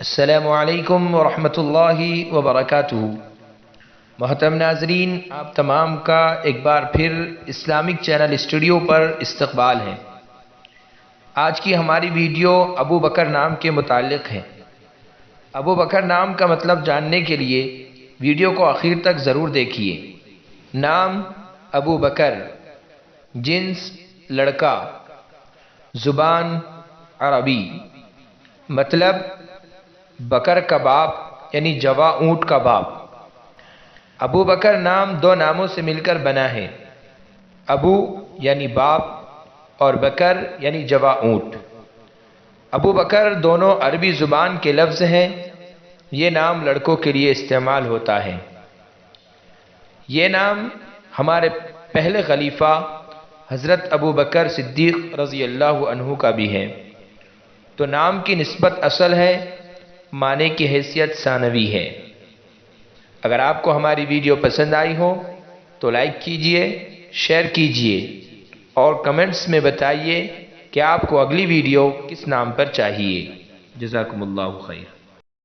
السلام علیکم ورحمۃ اللہ وبرکاتہ۔ محترم ناظرین، آپ تمام کا ایک بار پھر اسلامک چینل اسٹوڈیو پر استقبال ہے۔ آج کی ہماری ویڈیو ابو بکر نام کے متعلق ہے۔ ابو بکر نام کا مطلب جاننے کے لیے ویڈیو کو آخر تک ضرور دیکھیے۔ نام ابو بکر، جنس لڑکا، زبان عربی، مطلب بکر کا باپ یعنی جواں اونٹ کا باپ۔ ابو بکر نام دو ناموں سے مل کر بنا ہے، ابو یعنی باپ اور بکر یعنی جواں اونٹ۔ ابو بکر دونوں عربی زبان کے لفظ ہیں۔ یہ نام لڑکوں کے لیے استعمال ہوتا ہے۔ یہ نام ہمارے پہلے خلیفہ حضرت ابو بکر صدیق رضی اللہ عنہ کا بھی ہے۔ تو نام کی نسبت اصل ہے، معنی کی حیثیت ثانوی ہے۔ اگر آپ کو ہماری ویڈیو پسند آئی ہو تو لائک کیجئے، شیئر کیجئے اور کمنٹس میں بتائیے کہ آپ کو اگلی ویڈیو کس نام پر چاہیے۔ جزاکم اللہ خیر۔